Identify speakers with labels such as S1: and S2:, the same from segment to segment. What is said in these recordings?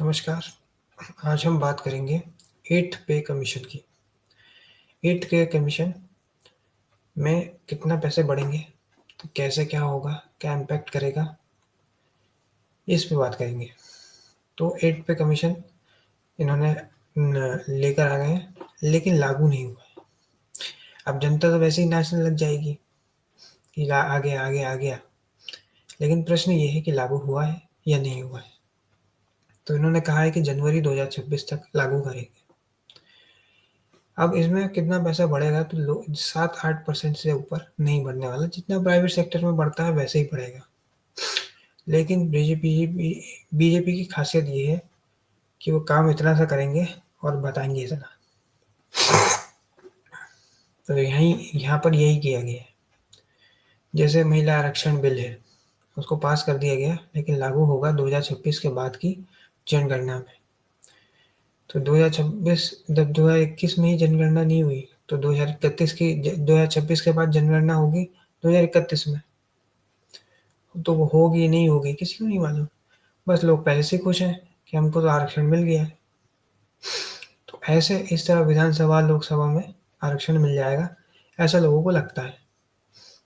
S1: नमस्कार। आज हम बात करेंगे 8th पे कमीशन की। 8th पे कमीशन में कितना पैसे बढ़ेंगे, तो कैसे क्या होगा, क्या इम्पैक्ट करेगा, इस पे बात करेंगे। तो 8th पे कमीशन इन्होंने लेकर आ गए हैं, लेकिन लागू नहीं हुआ है। अब जनता तो वैसे ही नाचने लग जाएगी कि आ गया, आ गया, आ गया। लेकिन प्रश्न ये है कि लागू हुआ है या नहीं हुआ है। तो इन्होंने कहा है कि जनवरी 2026 तक लागू करेंगे। अब इसमें कितना पैसा बढ़ेगा, तो 7-8% से ऊपर नहीं बढ़ने वाला। जितना प्राइवेट सेक्टर में बढ़ता है वैसे ही बढ़ेगा। लेकिन बीजेपी की खासियत ये है कि वो काम इतना सा करेंगे और बताएंगे इतना। तो यहाँ पर यही किया गया है। जैसे महिला आरक्षण बिल है, उसको पास कर दिया गया, लेकिन लागू होगा 2026 के बाद की जनगणना में। तो 2026 जब 2021 में ही जनगणना नहीं हुई, तो 2026 के बाद जनगणना होगी 2031 में। तो वो होगी नहीं होगी किसी को नहीं मालूम। बस लोग पहले से खुश हैं कि हमको तो आरक्षण मिल गया है। तो ऐसे इस तरह विधानसभा लोकसभा में आरक्षण मिल जाएगा, ऐसा लोगों को लगता है।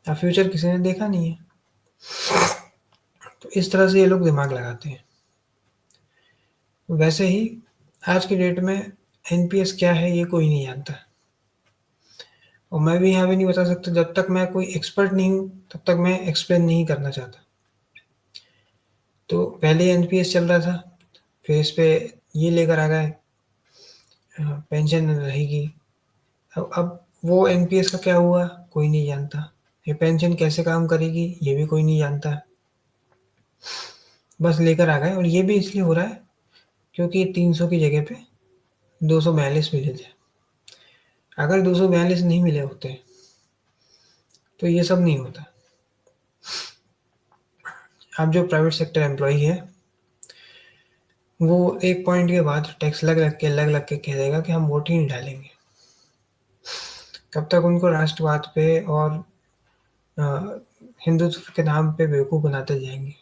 S1: अब फ्यूचर किसी ने देखा नहीं है, तो इस तरह से ये लोग दिमाग लगाते हैं। वैसे ही आज की डेट में एनपीएस क्या है ये कोई नहीं जानता, और मैं भी यहाँ भी नहीं बता सकता। जब तक मैं कोई एक्सपर्ट नहीं हूँ तब तक मैं एक्सप्लेन नहीं करना चाहता। तो पहले एनपीएस चल रहा था, फिर इस पे ये लेकर आ गए पेंशन रहेगी। अब वो एनपीएस का क्या हुआ कोई नहीं जानता। ये पेंशन कैसे काम करेगी ये भी कोई नहीं जानता। बस लेकर आ गए, और ये भी इसलिए हो रहा है क्योंकि 300 की जगह पे 242 मिले थे। अगर 242 नहीं मिले होते तो ये सब नहीं होता। अब जो प्राइवेट सेक्टर एम्प्लॉई है वो एक पॉइंट के बाद टैक्स लग के कह देगा कि हम वोट ही नहीं डालेंगे। तब तक उनको राष्ट्रवाद पे और हिंदुत्व के नाम पे बेवकूफ़ बनाते जाएंगे।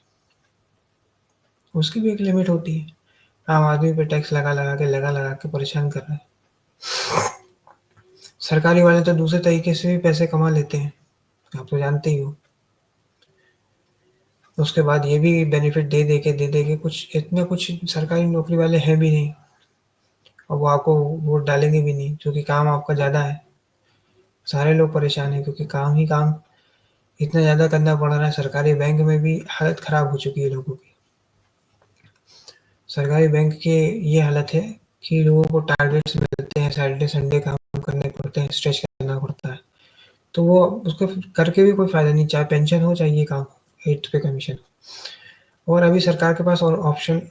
S1: उसकी भी एक लिमिट होती है। आम आदमी पे टैक्स लगा के परेशान कर रहे हैं। सरकारी वाले तो दूसरे तरीके से भी पैसे कमा लेते हैं, आप तो जानते ही हो। उसके बाद ये भी बेनिफिट दे के कुछ इतना कुछ सरकारी नौकरी वाले हैं भी नहीं, और वो आपको वोट डालेंगे भी नहीं क्योंकि काम आपका ज़्यादा है। सारे लोग परेशान हैं क्योंकि काम ही काम इतना ज़्यादा करना पड़ रहा है। सरकारी बैंक में भी हालत ख़राब हो चुकी है लोगों की। सरकारी बैंक की ये हालत है कि लोगों को टारगेट्स मिलते हैं, सैटरडे संडे काम करने पड़ते हैं, स्ट्रेच करना पड़ता है। तो वो उसको करके भी कोई फ़ायदा नहीं, चाहे पेंशन हो चाहे ये काम हो, 8th पे कमीशन हो। और अभी सरकार के पास और ऑप्शन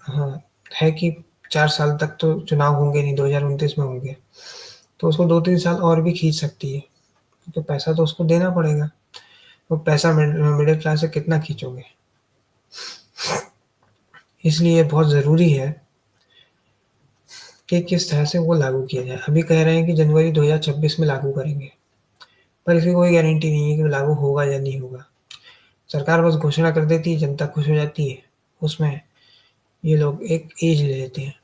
S1: है कि 4 साल तक तो चुनाव होंगे नहीं, 2029 में होंगे, तो उसको 2-3 साल और भी खींच सकती है। तो पैसा तो उसको देना पड़ेगा। वो पैसा मिडिल क्लास से कितना खींचोगे। इसलिए बहुत ज़रूरी है कि किस तरह से वो लागू किया जाए। अभी कह रहे हैं कि जनवरी 2026 में लागू करेंगे, पर इसकी कोई गारंटी नहीं है कि लागू होगा या नहीं होगा। सरकार बस घोषणा कर देती है, जनता खुश हो जाती है, उसमें ये लोग एक एज ले लेते हैं।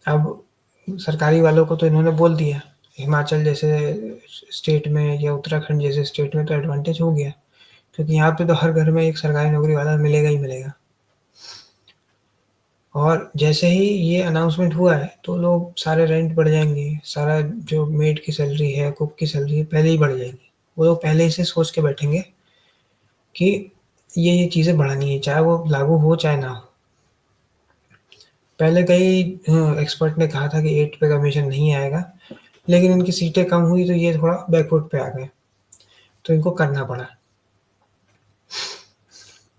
S1: अब सरकारी वालों को तो इन्होंने बोल दिया, हिमाचल जैसे स्टेट में या उत्तराखंड जैसे स्टेट में तो एडवांटेज हो गया, क्योंकि यहाँ पे तो हर घर में एक सरकारी नौकरी वाला मिलेगा ही मिलेगा। और जैसे ही ये अनाउंसमेंट हुआ है तो लोग सारे रेंट बढ़ जाएंगे, सारा जो मेड की सैलरी है, कुक की सैलरी है, पहले ही बढ़ जाएगी। वो लोग पहले ही से सोच के बैठेंगे कि ये चीज़ें बढ़ानी है, चाहे वो लागू हो चाहे ना हो। पहले कई एक्सपर्ट ने कहा था कि 8 पे कमीशन नहीं आएगा, लेकिन इनकी सीटें कम हुई तो ये थोड़ा बैकवर्ड पे आ गए, तो इनको करना पड़ा।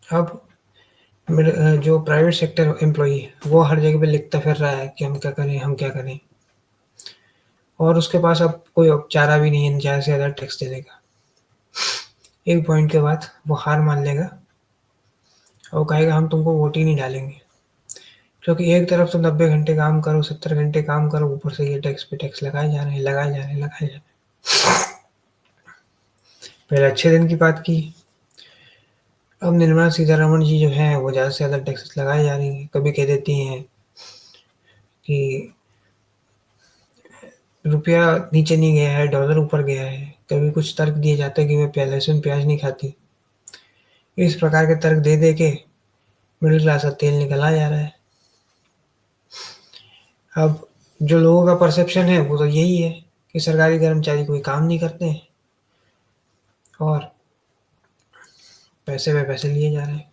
S1: अब जो प्राइवेट सेक्टर एम्प्लॉई है वो हर जगह पे लिखता फिर रहा है कि हम क्या करें, हम क्या करें, और उसके पास अब कोई चारा भी नहीं है ज़्यादा से ज़्यादा टैक्स देने का। एक पॉइंट के बाद वो हार मान लेगा और कहेगा हम तुमको वोट ही नहीं डालेंगे, क्योंकि एक तरफ तो 90 घंटे काम करो, 70 घंटे काम करो, ऊपर से ये टैक्स पे टैक्स लगाए जा रहे हैं, लगाए जा रहे हैं, लगाए जा रहे हैं। पहले अच्छे दिन की बात की अब निर्मला सीतारमण जी जो हैं वो ज़्यादा से ज़्यादा टैक्सेस लगाए जा रही हैं। कभी कह देती हैं कि रुपया नीचे नहीं गया है, डॉलर ऊपर गया है। कभी कुछ तर्क दिए जाते हैं कि मैं लहसुन प्याज नहीं खाती। इस प्रकार के तर्क दे दे के मिडिल क्लास का तेल निकला जा रहा है। अब जो लोगों का परसेप्शन है वो तो यही है कि सरकारी कर्मचारी कोई काम नहीं करते हैं और पैसे पे पैसे लिए जा रहे हैं।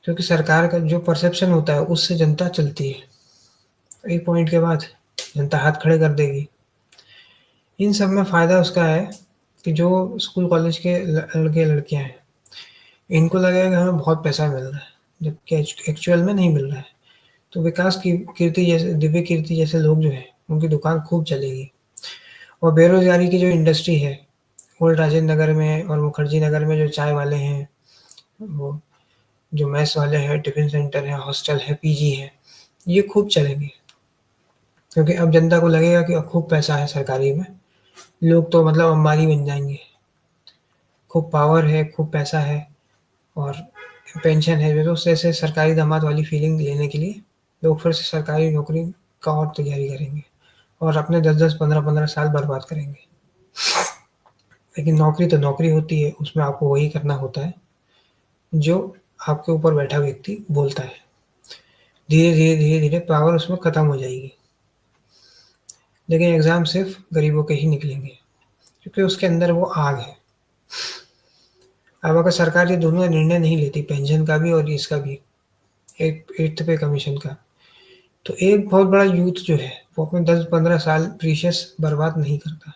S1: क्योंकि सरकार का जो परसेप्शन होता है उससे जनता चलती है। एक पॉइंट के बाद जनता हाथ खड़े कर देगी। इन सब में फ़ायदा उसका है कि जो स्कूल कॉलेज के लड़के लड़कियां हैं, इनको लगेगा कि हमें बहुत पैसा मिल रहा है, जबकि एक्चुअल में नहीं मिल रहा है। तो विकास की कीर्ति जैसे दिव्य कीर्ति जैसे लोग जो हैं उनकी दुकान खूब चलेगी। और बेरोजगारी की जो इंडस्ट्री है, ओल्ड राजेंद्र नगर में और मुखर्जी नगर में जो चाय वाले हैं, वो जो मेस वाले हैं, टिफिन सेंटर है, हॉस्टल है, पीजी है, ये खूब चलेंगे। क्योंकि अब जनता को लगेगा कि अब खूब पैसा है सरकारी में, लोग तो मतलब अंबानी बन जाएंगे। खूब पावर है, खूब पैसा है और पेंशन है, तो उससे ऐसे सरकारी दामाद वाली फीलिंग लेने के लिए लोग फिर से सरकारी नौकरी का और तैयारी करेंगे और अपने 10-10, 15-15 साल बर्बाद करेंगे। लेकिन नौकरी तो नौकरी होती है, उसमें आपको वही करना होता है जो आपके ऊपर बैठा व्यक्ति बोलता है। धीरे धीरे धीरे धीरे पावर उसमें खत्म हो जाएगी। लेकिन एग्ज़ाम सिर्फ गरीबों के ही निकलेंगे क्योंकि उसके अंदर वो आग है। अब अगर सरकार ये दोनों निर्णय नहीं लेती, पेंशन का भी और इसका भी, एक एट्थ पे कमीशन का, तो एक बहुत बड़ा यूथ जो है वो अपने 10-15 साल प्रीशियस बर्बाद नहीं करता।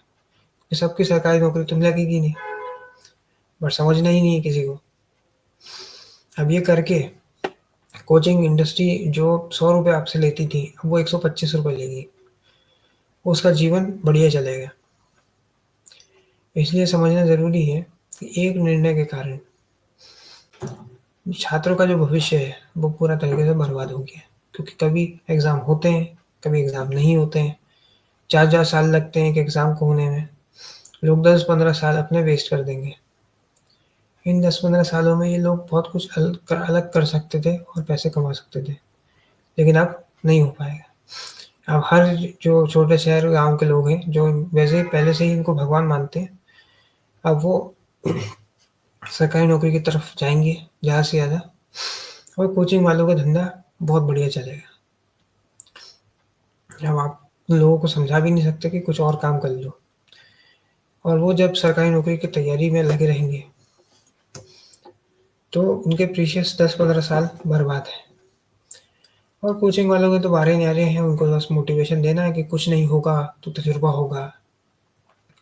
S1: कि सबकी सरकारी नौकरी तो लगेगी नहीं, बट समझना ही नहीं है किसी को। अब ये करके कोचिंग इंडस्ट्री जो 100 रुपये आपसे लेती थी, अब वो 125 रुपये लेगी। उसका जीवन बढ़िया चलेगा। इसलिए समझना ज़रूरी है कि एक निर्णय के कारण छात्रों का जो भविष्य है वो पूरा तरीके से बर्बाद हो गया। क्योंकि कभी एग्ज़ाम होते हैं, कभी एग्ज़ाम नहीं होते हैं। 4-4 साल लगते हैं एक एग्ज़ाम को होने में। लोग 10-15 साल अपने वेस्ट कर देंगे। इन 10-15 सालों में ये लोग बहुत कुछ अलग कर सकते थे और पैसे कमा सकते थे। लेकिन अब नहीं हो पाएगा। अब हर जो छोटे शहर गाँव के लोग हैं, जो वैसे ही पहले से ही इनको भगवान मानते हैं, अब वो सरकारी नौकरी की तरफ जाएँगे ज़्यादा से ज़्यादा और कोचिंग वालों का धंधा बहुत बढ़िया चलेगा। अब आप लोगों को समझा भी नहीं सकते कि कुछ और काम कर लो। और वो जब सरकारी नौकरी की तैयारी में लगे रहेंगे, तो उनके प्रीशियस 10-15 साल बर्बाद हैं। और कोचिंग वालों के तो बारे न्यारे हैं, उनको बस मोटिवेशन देना है कि कुछ नहीं होगा तो तजुर्बा होगा,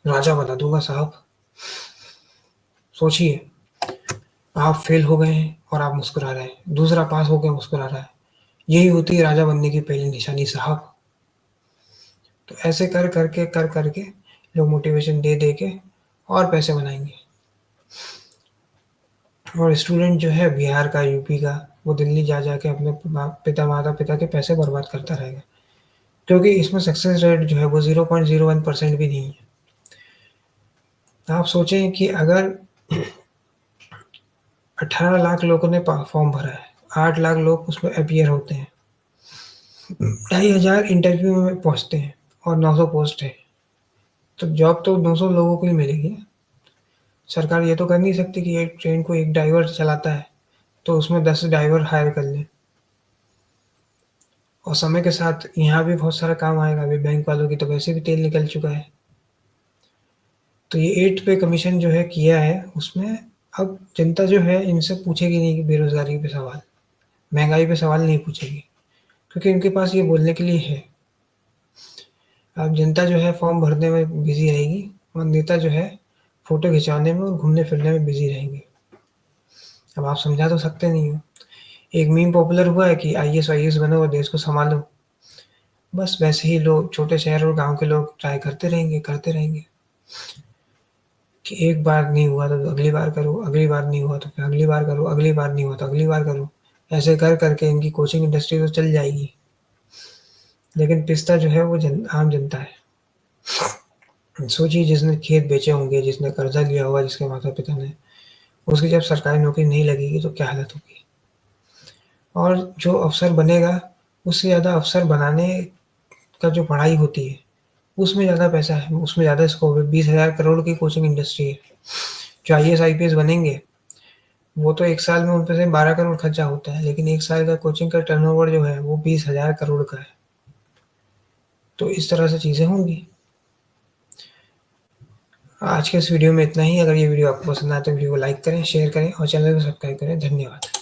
S1: राजा बना दूँगा साहब। सोचिए, आप फेल हो गए हैं और आप मुस्कुरा रहे हैं, दूसरा पास हो गया मुस्कुरा रहा है। यही होती है राजा बनने की पहली निशानी साहब। तो ऐसे कर करके लोग मोटिवेशन दे के और पैसे बनाएँगे। और स्टूडेंट जो है बिहार का, यूपी का, वो दिल्ली जा के अपने माता-पिता के पैसे बर्बाद करता रहेगा। क्योंकि इसमें सक्सेस रेट जो है वो 0.01% भी नहीं है। आप सोचें कि अगर 18 लाख लोगों ने फॉर्म भरा है, 8 लाख लोग उसमें अपीयर होते हैं, 2,500 इंटरव्यू में पहुँचते हैं और 900 पोस्ट है, तो जॉब तो 900 लोगों को ही मिलेगी ना। सरकार ये तो कर नहीं सकती कि एक ट्रेन को एक ड्राइवर चलाता है, तो उसमें 10 ड्राइवर हायर कर लें। और समय के साथ यहाँ भी बहुत सारा काम आएगा। अभी बैंक वालों की तो वैसे भी तेल निकल चुका है। तो ये 8 पे कमीशन जो है किया है, उसमें अब जनता जो है इनसे पूछेगी नहीं कि बेरोज़गारी पे सवाल, महँगाई पे सवाल नहीं पूछेगी, क्योंकि इनके पास ये बोलने के लिए है। अब जनता जो है फॉर्म भरने में बिज़ी रहेगी और नेता जो है फ़ोटो खिंचवाने में और घूमने-फिरने में बिज़ी रहेंगे। अब आप समझा तो सकते नहीं हो। एक मीम पॉपुलर हुआ है कि आईएएस वाईएएस बनो और देश को सँभालो। बस वैसे ही लोग छोटे शहर और गाँव के लोग ट्राई करते रहेंगे कि एक बार नहीं हुआ तो अगली बार करो, अगली बार नहीं हुआ तो फिर अगली बार करो, अगली बार नहीं हुआ तो अगली बार करो। ऐसे कर के इनकी कोचिंग इंडस्ट्री तो चल जाएगी। लेकिन पिसता जो है वो आम जनता है। सोचिए, जिसने खेत बेचे होंगे, जिसने कर्जा लिया होगा जिसके माता-पिता ने, उसकी जब सरकारी नौकरी नहीं लगेगी तो क्या हालत होगी। और जो अफ़सर बनेगा, उससे ज़्यादा अफ़सर बनाने का जो पढ़ाई होती है, उसमें ज़्यादा पैसा है, उसमें ज़्यादा स्कोप है। 20,000 करोड़ की कोचिंग इंडस्ट्री है। जो आईएएस, आईपीएस बनेंगे, वो तो 1 साल में उन पे से 12 करोड़ खर्चा होता है, लेकिन 1 साल का कोचिंग का टर्नओवर जो है, वो 20,000 करोड़ का है। तो इस तरह से चीज़ें होंगी। आज के इस वीडियो में इतना ही। अगर ये वीडियो आपको पसंद आए तो वीडियो को लाइक करें, शेयर करें और चैनल को सब्सक्राइब करें। धन्यवाद।